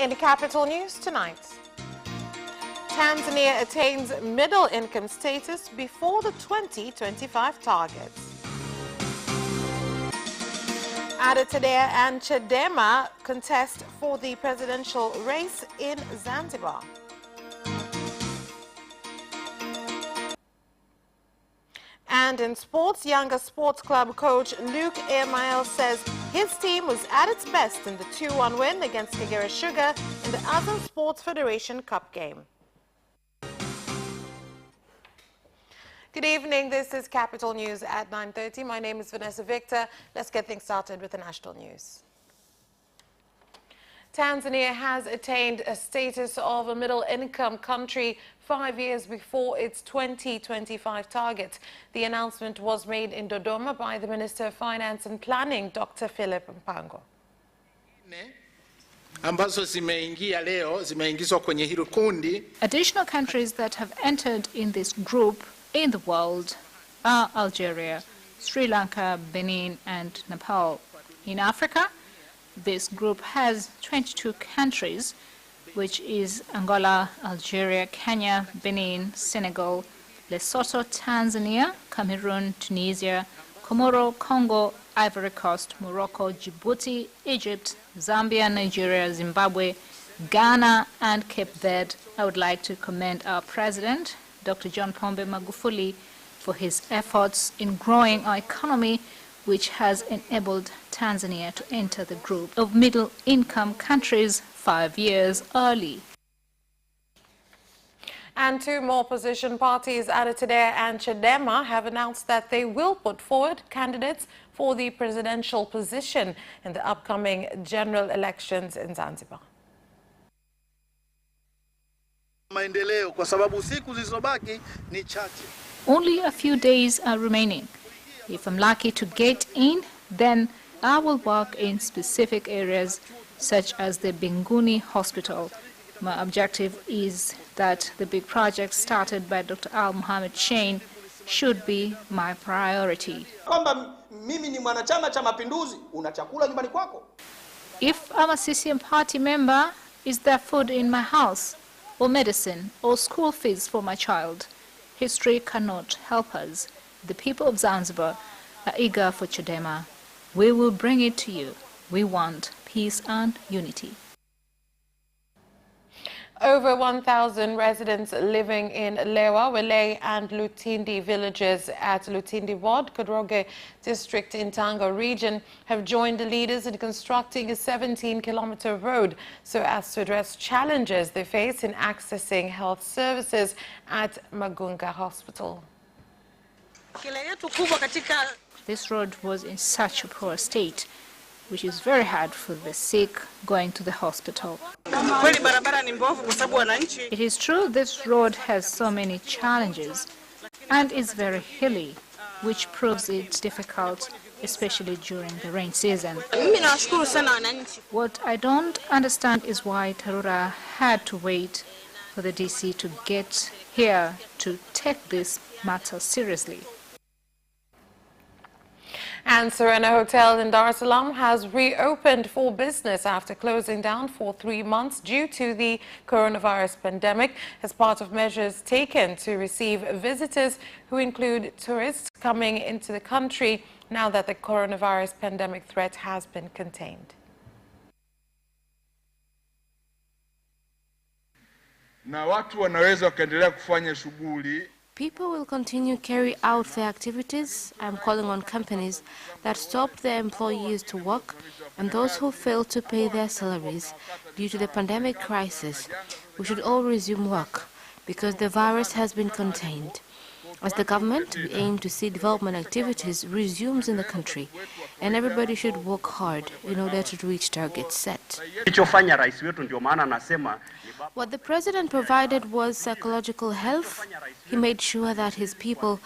In the Capital News tonight, Tanzania attains middle income status before the 2025 targets. Attained and Chadema contest for the presidential race in Zanzibar. And in sports, Younger Sports Club coach Luke Emael says his team was at its best in the 2-1 win against Kagera Sugar in the Azam Sports Federation Cup game. Good evening, this is Capital News at 9:30. My name is Vanessa Victor. Let's get things started with the national news. Tanzania has attained a status of a middle-income country 5 years before its 2025 target. The announcement was made in Dodoma by the Minister of Finance and Planning, Dr. Philip Mpango. Additional countries that have entered in this group in the world are Algeria, Sri Lanka, Benin, and Nepal. In Africa, this group has 22 countries, which is Angola, Algeria, Kenya, Benin, Senegal, Lesotho, Tanzania, Cameroon, Tunisia, Comoro, Congo, Ivory Coast, Morocco, Djibouti, Egypt, Zambia, Nigeria, Zimbabwe, Ghana, and Cape Verde. I would like to commend our President, Dr. John Pombe Magufuli, for his efforts in growing our economy, which has enabled Tanzania to enter the group of middle-income countries 5 years early. And two more opposition parties, Attained and Chadema, have announced that they will put forward candidates for the presidential position in the upcoming general elections in Zanzibar. Only a few days are remaining. If I'm lucky to get in, then I will work in specific areas such as the Binguni Hospital. My objective is that the big project started by Dr. Al Mohamed Shein should be my priority. If I'm a CCM party member, is there food in my house, or medicine, or school fees for my child? History cannot help us. The people of Zanzibar are eager for Chadema. We will bring it to you. We want peace and unity. Over 1,000 residents living in Lewa, Wele and Lutindi villages at Lutindi Ward, Kodroge district in Tanga region have joined the leaders in constructing a 17-kilometer road so as to address challenges they face in accessing health services at Magunga Hospital. This road was in such a poor state, which is very hard for the sick going to the hospital. It is true this road has so many challenges and is very hilly, which proves it difficult, especially during the rain season. What I don't understand is why Tarura had to wait for the DC to get here to take this matter seriously. And Serena Hotel in Dar es Salaam has reopened for business after closing down for 3 months due to the coronavirus pandemic as part of measures taken to receive visitors who include tourists coming into the country now that the coronavirus pandemic threat has been contained. Na watu wanaweza kuendelea kufanya shughuli. People will continue to carry out their activities. I'm calling on companies that stopped their employees to work and those who failed to pay their salaries due to the pandemic crisis. We should all resume work because the virus has been contained. As the government, we aim to see development activities resumes in the country, and everybody should work hard in order to reach targets set. What the president provided was psychological health. He made sure that his people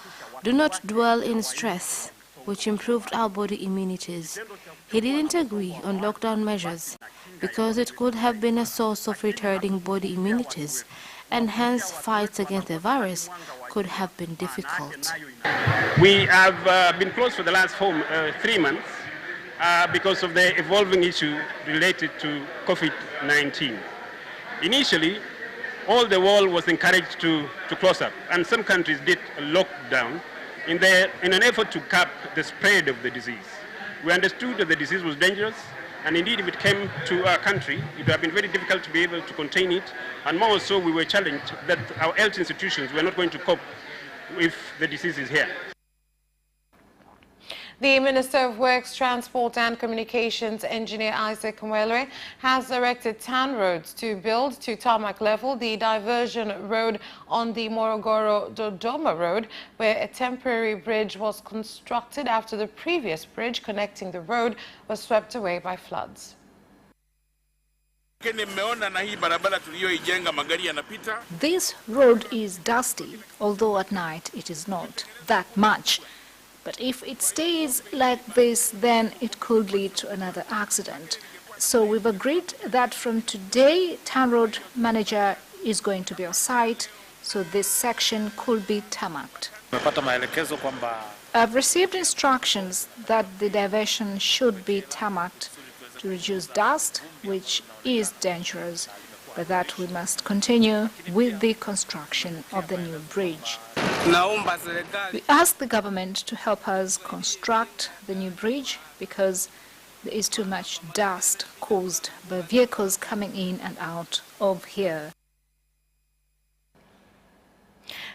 do not dwell in stress, which improved our body immunities. He didn't agree on lockdown measures because it could have been a source of retarding body immunities, and hence fights against the virus could have been difficult. We have been closed for the last 3 months, because of the evolving issue related to COVID-19. Initially, all the world was encouraged to close up, and some countries did a lockdown in an effort to cap the spread of the disease. We understood that the disease was dangerous, and indeed if it came to our country, it would have been very difficult to be able to contain it, and more so we were challenged that our health institutions were not going to cope if the disease is here. The Minister of Works, Transport and Communications, Engineer Isaac Mwelwe, has directed TAN Roads to build to tarmac level the diversion road on the Morogoro-Dodoma Road, where a temporary bridge was constructed after the previous bridge connecting the road was swept away by floods. This road is dusty, although at night it is not that much. But if it stays like this, then it could lead to another accident. So we've agreed that from today, TAN Road manager is going to be on site, so this section could be tarmacked. I've received instructions that the diversion should be tarmacked to reduce dust, which is dangerous, but that we must continue with the construction of the new bridge. We ask the government to help us construct the new bridge because there is too much dust caused by vehicles coming in and out of here.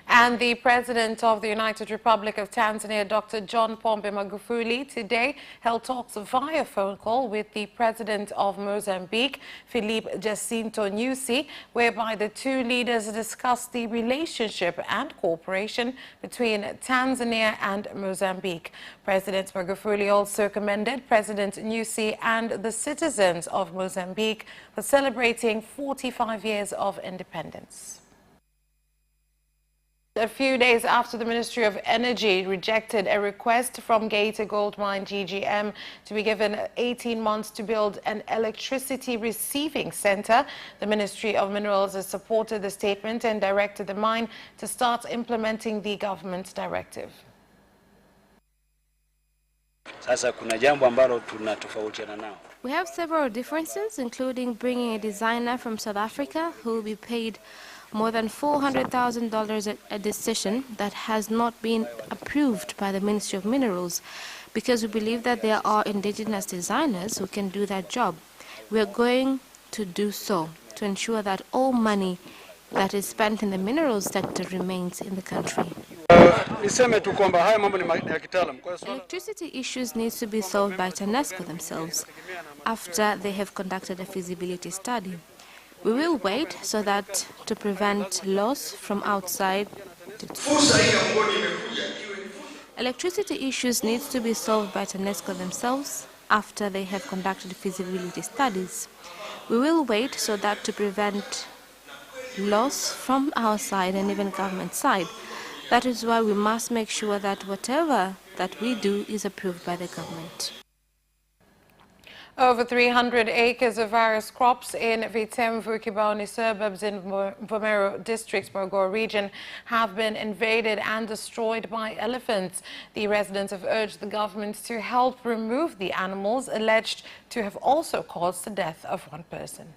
And the President of the United Republic of Tanzania, Dr. John Pombe Magufuli, today held talks via phone call with the President of Mozambique, Filipe Jacinto Nyusi, whereby the two leaders discussed the relationship and cooperation between Tanzania and Mozambique. President Magufuli also commended President Nyusi and the citizens of Mozambique for celebrating 45 years of independence. A few days after the Ministry of Energy rejected a request from Geita Gold Mine GGM to be given 18 months to build an electricity receiving center, the Ministry of Minerals has supported the statement and directed the mine to start implementing the government's directive. We have several differences, including bringing a designer from South Africa who will be paid more than $400,000, a decision that has not been approved by the Ministry of Minerals because we believe that there are indigenous designers who can do that job. We are going to do so to ensure that all money that is spent in the minerals sector remains in the country. Electricity issues need to be solved by TANESCO themselves after they have conducted a feasibility study. We will wait so that to prevent loss from outside. Electricity issues need to be solved by TANESCO themselves after they have conducted feasibility studies. We will wait so that to prevent loss from our side and even government side. That is why we must make sure that whatever that we do is approved by the government. Over 300 acres of various crops in Vitemvu-Kibaoni suburbs in Vomero district, Morogoro region, have been invaded and destroyed by elephants. The residents have urged the government to help remove the animals alleged to have also caused the death of one person.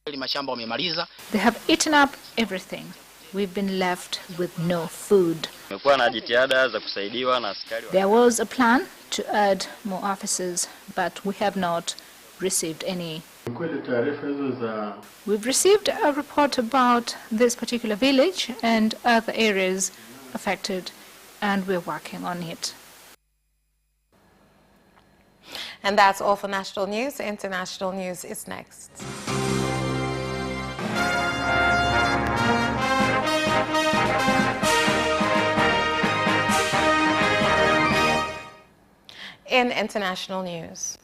They have eaten up everything. We've been left with no food. There was a plan to add more officers, but we have not received any. We've received a report about this particular village and other areas affected, and we're working on it. And that's all for national news. International news is next. In international news,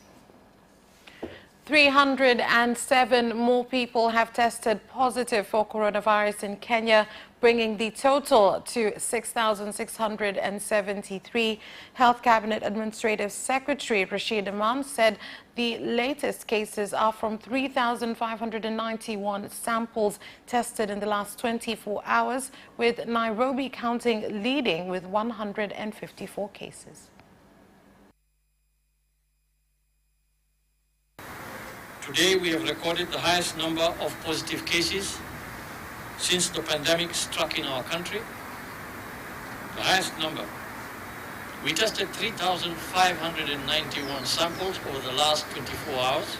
307 more people have tested positive for coronavirus in Kenya, bringing the total to 6,673. Health Cabinet Administrative Secretary Rashid Imam said the latest cases are from 3,591 samples tested in the last 24 hours, with Nairobi counting leading with 154 cases. Today we have recorded the highest number of positive cases since the pandemic struck in our country. The highest number. We tested 3,591 samples over the last 24 hours,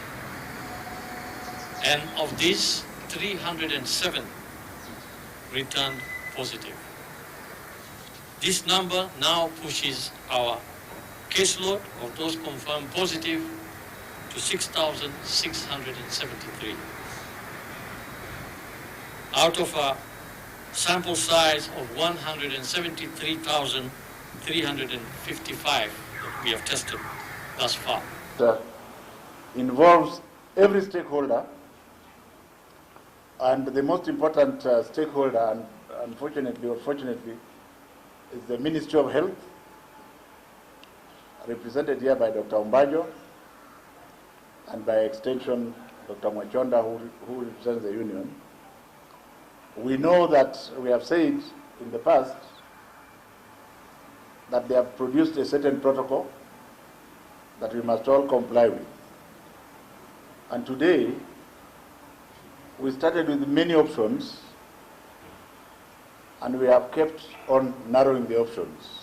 and of these, 307 returned positive. This number now pushes our caseload of those confirmed positive to 6,673. Out of a sample size of 173,355 that we have tested thus far. Involves every stakeholder, and the most important stakeholder, and unfortunately or fortunately, is the Ministry of Health, represented here by Dr. Umbajo, and by extension, Dr. Mwachonda, who represents the union. We know that we have said in the past that they have produced a certain protocol that we must all comply with. And today, we started with many options, and we have kept on narrowing the options.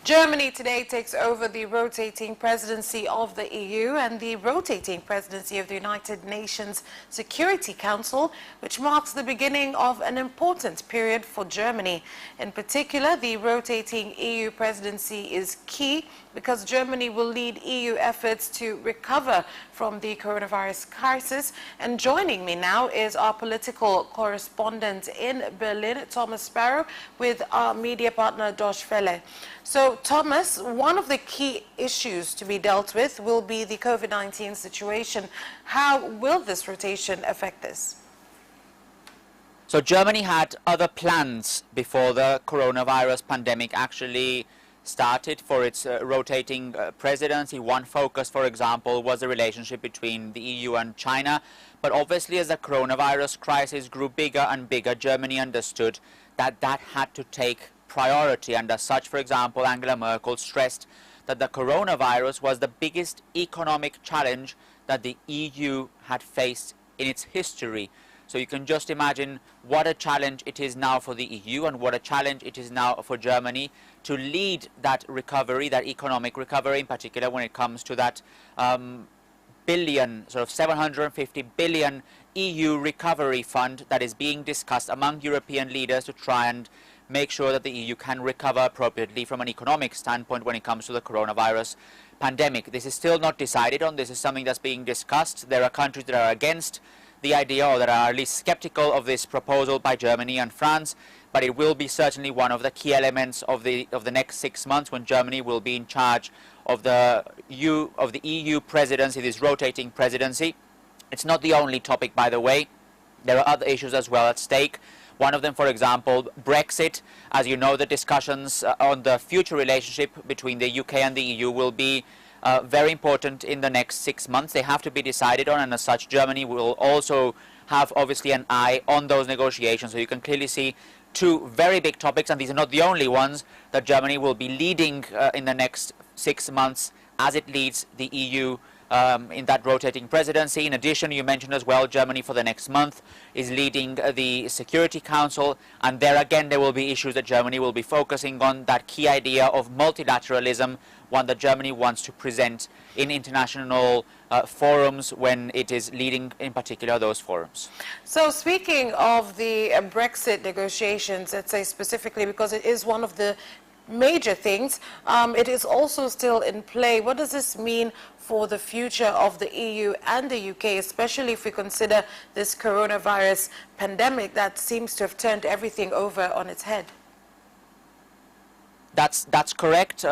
Germany today takes over the rotating presidency of the EU and the rotating presidency of the United Nations Security Council, which marks the beginning of an important period for Germany. In particular, the rotating EU presidency is key because Germany will lead EU efforts to recover from the coronavirus crisis. And joining me now is our political correspondent in Berlin, Thomas Sparrow, with our media partner, Dosh Felle. So, Thomas, one of the key issues to be dealt with will be the COVID-19 situation. How will this rotation affect this? So Germany had other plans before the coronavirus pandemic actually started for its rotating presidency. One focus, for example, was the relationship between the EU and China. But obviously, as the coronavirus crisis grew bigger and bigger, Germany understood that that had to take priority. And as such, for example, Angela Merkel stressed that the coronavirus was the biggest economic challenge that the EU had faced in its history. So you can just imagine what a challenge it is now for the EU and what a challenge it is now for Germany to lead that recovery, that economic recovery, in particular when it comes to that billion, sort of 750 billion EU recovery fund that is being discussed among European leaders to try and make sure that the EU can recover appropriately from an economic standpoint when it comes to the coronavirus pandemic. This is still not decided on. This is something that's being discussed. There are countries that are against the idea, or that are at least skeptical of this proposal by Germany and France, but it will be certainly one of the key elements of the next 6 months when Germany will be in charge of the EU presidency, this rotating presidency. It's not the only topic, by the way. There are other issues as well at stake. One of them, for example, Brexit. As you know, the discussions on the future relationship between the UK and the EU will be very important in the next 6 months. They have to be decided on, and as such, Germany will also have obviously an eye on those negotiations. So you can clearly see two very big topics, and these are not the only ones that Germany will be leading in the next 6 months as it leads the EU in that rotating presidency. In addition, you mentioned as well, Germany for the next month is leading the Security Council, and there again there will be issues that Germany will be focusing on, that key idea of multilateralism, one that Germany wants to present in international forums when it is leading in particular those forums. So speaking of the Brexit negotiations, let's say specifically because it is one of the major things, it is also still in play. What does this mean for the future of the EU and the UK, especially if we consider this coronavirus pandemic that seems to have turned everything over on its head? That's correct.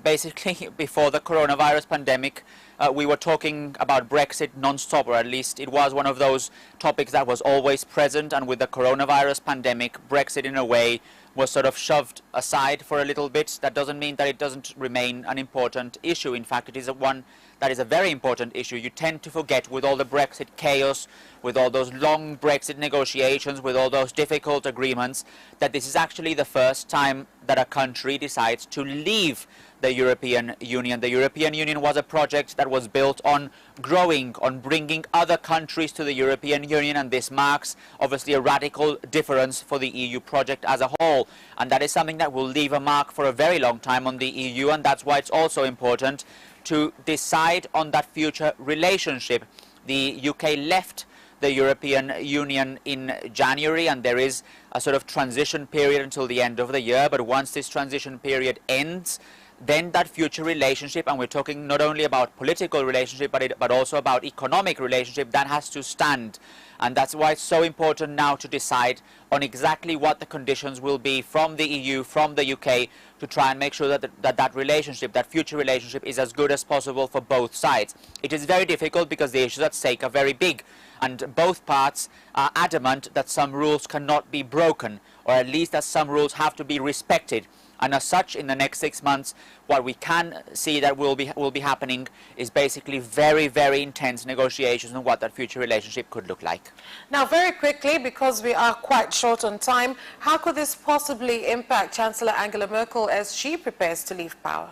Basically, before the coronavirus pandemic, we were talking about Brexit non-stop, or at least it was one of those topics that was always present. And with the coronavirus pandemic, Brexit in a way was sort of shoved aside for a little bit. That doesn't mean that it doesn't remain an important issue. In fact, it is one that is a very important issue. You tend to forget, with all the Brexit chaos, with all those long Brexit negotiations, with all those difficult agreements, that this is actually the first time that a country decides to leave the European Union. The European Union was a project that was built on growing, on bringing other countries to the European Union, and this marks obviously a radical difference for the EU project as a whole, and that is something that will leave a mark for a very long time on the EU, and that's why it's also important to decide on that future relationship. The UK left the European Union in January, and there is a sort of transition period until the end of the year, but once this transition period ends, then that future relationship, and we're talking not only about political relationship but also about economic relationship, that has to stand. And that's why it's so important now to decide on exactly what the conditions will be from the EU, from the UK, to try and make sure that that relationship, that future relationship, is as good as possible for both sides. It is very difficult because the issues at stake are very big, and both parts are adamant that some rules cannot be broken, or at least that some rules have to be respected. And as such, in the next 6 months, what we can see that will be happening is basically very, very intense negotiations on what that future relationship could look like. Now, very quickly, because we are quite short on time, how could this possibly impact Chancellor Angela Merkel as she prepares to leave power?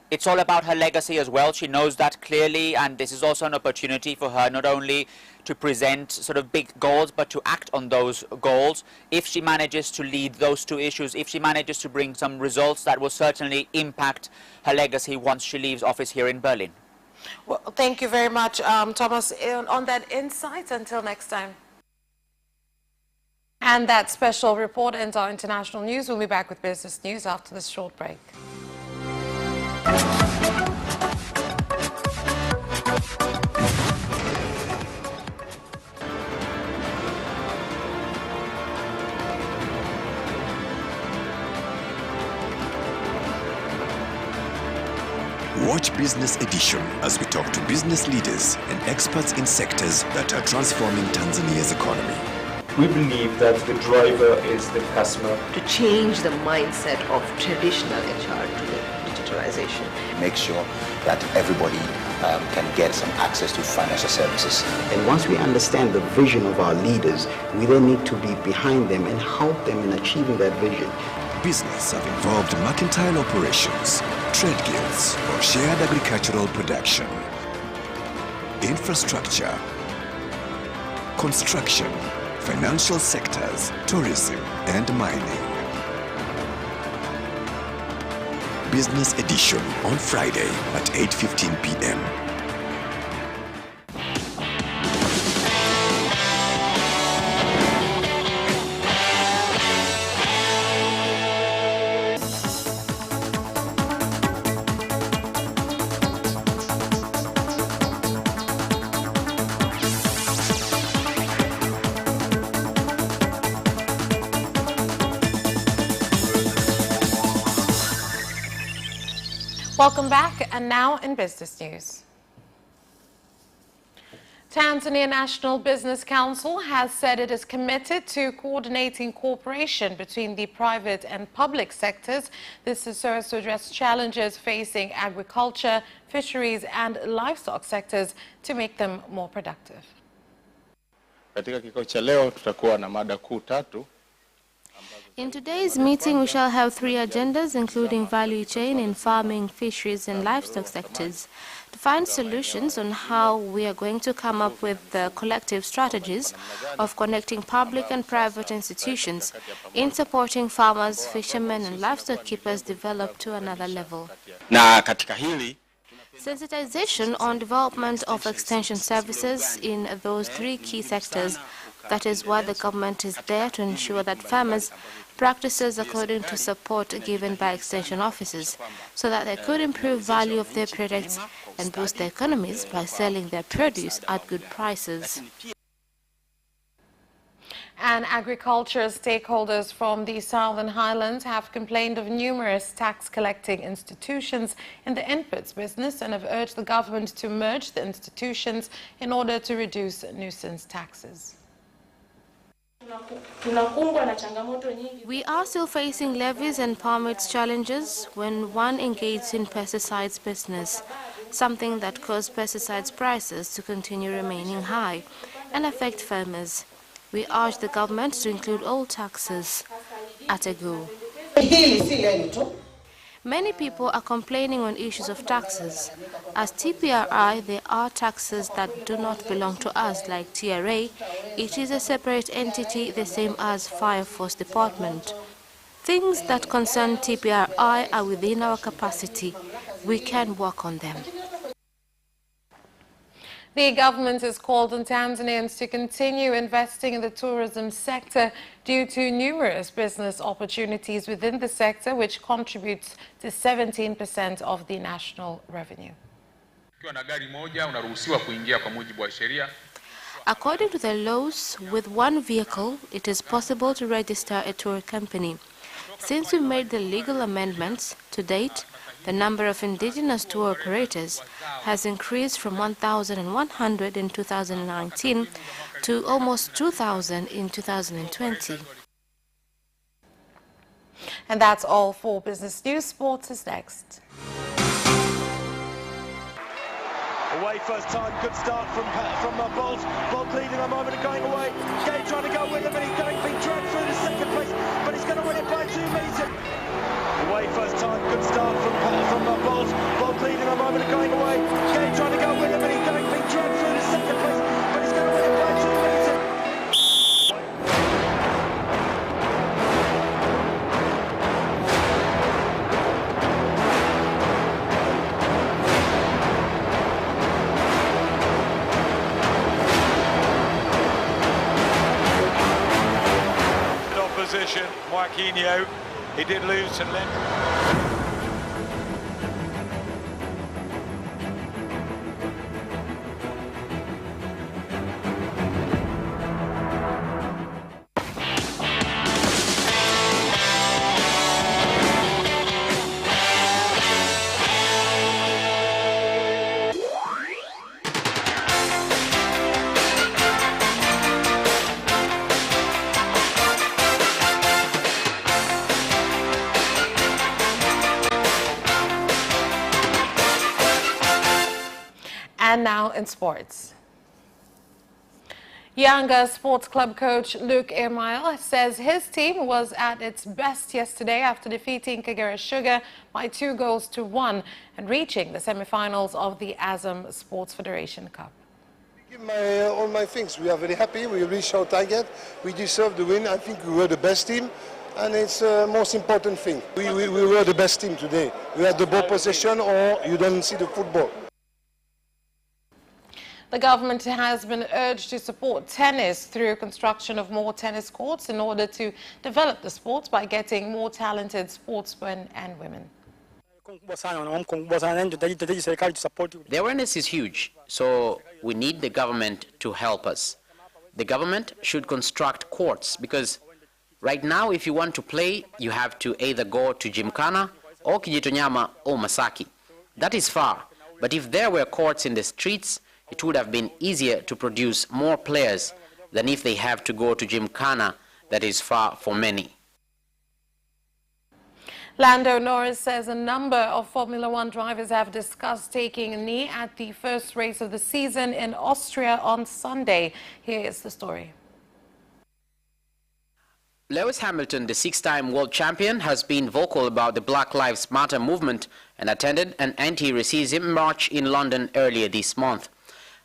It's all about her legacy as well. She knows that clearly, and this is also an opportunity for her not only to present sort of big goals, but to act on those goals. If she manages to lead those two issues, if she manages to bring some results, that will certainly impact her legacy once she leaves office here in Berlin. Well, thank you very much, Thomas, on that insight. Until next time. And that special report ends our international news. We'll be back with business news after this short break. Watch Business Edition as we talk to business leaders and experts in sectors that are transforming Tanzania's economy. We believe that the driver is the customer. To change the mindset of traditional HR to the digitalization. Make sure that everybody can get some access to financial services. And once we understand the vision of our leaders, we then need to be behind them and help them in achieving that vision. Business have involved mercantile operations, trade guilds, or shared agricultural production, infrastructure, construction, financial sectors, tourism, and mining. Business Edition on Friday at 8:15 p.m. Welcome back, and now in business news. Tanzania National Business Council has said it is committed to coordinating cooperation between the private and public sectors. This is so as to address challenges facing agriculture, fisheries and livestock sectors to make them more productive. Katika kikao cha leo tutakuwa na mada kuu tatu. In today's meeting, we shall have 3 agendas, including value chain in farming, fisheries and livestock sectors, to find solutions on how we are going to come up with the collective strategies of connecting public and private institutions in supporting farmers, fishermen and livestock keepers develop to another level. Na katika hili Sensitization on development of extension services in those 3 key sectors. That is why the government is there to ensure that farmers practices according to support given by extension officers, so that they could improve value of their products and boost their economies by selling their produce at good prices. And agriculture stakeholders from the Southern Highlands have complained of numerous tax-collecting institutions in the inputs business and have urged the government to merge the institutions in order to reduce nuisance taxes. We are still facing levies and permits challenges when one engages in pesticides business, something that caused pesticides prices to continue remaining high and affect farmers. We urge the government to include all taxes at a go. Many people are complaining on issues of taxes. As TPRI, there are taxes that do not belong to us, like TRA. It is a separate entity, the same as Fire Force Department. Things that concern TPRI are within our capacity. We can work on them. The government has called on Tanzanians to continue investing in the tourism sector due to numerous business opportunities within the sector, which contributes to 17% of the national revenue. According to the laws, with one vehicle, it is possible to register a tour company. Since we made the legal amendments, to date, the number of indigenous tour operators has increased from 1,100 in 2019 to almost 2,000 in 2020. And that's all for Business News. Sports is next. Away first time, good start from Bolt. Bolt leading a moment and going away. Gay trying to go with him, and he's going to be dragged through to second place, but he's going to win it by 2 meters. Away first time, good start from Bolt. Bolt leading a moment and going away. Gay trying to go with him, and he's going to be dragged through to second place, but he's going to win it by 2 meters. Opposition, Joaquinho, he did lose to Len. And now in sports. Yanga Sports Club coach Luke Emile says his team was at its best yesterday after defeating Kagera Sugar by 2-1 and reaching the semi-finals of the Azam Sports Federation Cup. Give all my things. We are very happy. We reached our target. We deserve the win. I think we were the best team, and it's the most important thing. We were the best team today. We had the ball possession, or you don't see the football. The government has been urged to support tennis through construction of more tennis courts in order to develop the sport by getting more talented sportsmen and women. The awareness is huge, so we need the government to help us. The government should construct courts because right now if you want to play, you have to either go to Gymkhana or Kijitonyama or Masaki. That is far, but if there were courts in the streets, it would have been easier to produce more players than if they have to go to Gymkhana that is far for many. Lando Norris says a number of Formula One drivers have discussed taking a knee at the first race of the season in Austria on Sunday. Here is the story. Lewis Hamilton, the 6-time world champion, has been vocal about the Black Lives Matter movement and attended an anti-racism march in London earlier this month.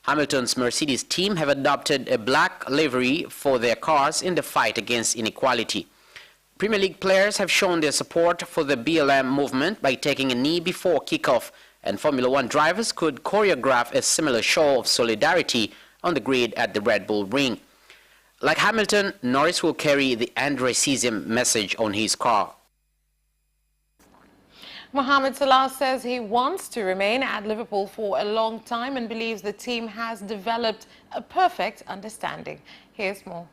Hamilton's Mercedes team have adopted a black livery for their cars in the fight against inequality. Premier League players have shown their support for the BLM movement by taking a knee before kickoff, and Formula One drivers could choreograph a similar show of solidarity on the grid at the Red Bull Ring. Like Hamilton, Norris will carry the end racism message on his car. Mohamed Salah says he wants to remain at Liverpool for a long time and believes the team has developed a perfect understanding. Here's more.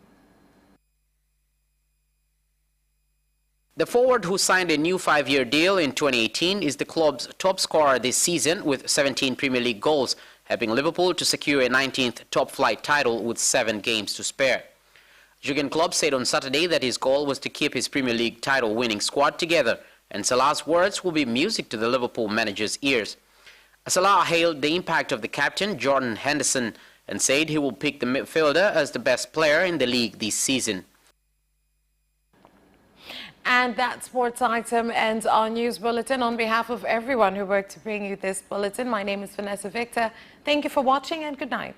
The forward, who signed a new 5-year deal in 2018, is the club's top scorer this season with 17 Premier League goals, helping Liverpool to secure a 19th top-flight title with 7 games to spare. Jurgen Klopp said on Saturday that his goal was to keep his Premier League title-winning squad together, and Salah's words will be music to the Liverpool manager's ears. Salah hailed the impact of the captain, Jordan Henderson, and said he will pick the midfielder as the best player in the league this season. And that sports item ends our news bulletin. On behalf of everyone who worked to bring you this bulletin, my name is Vanessa Victor. Thank you for watching and good night.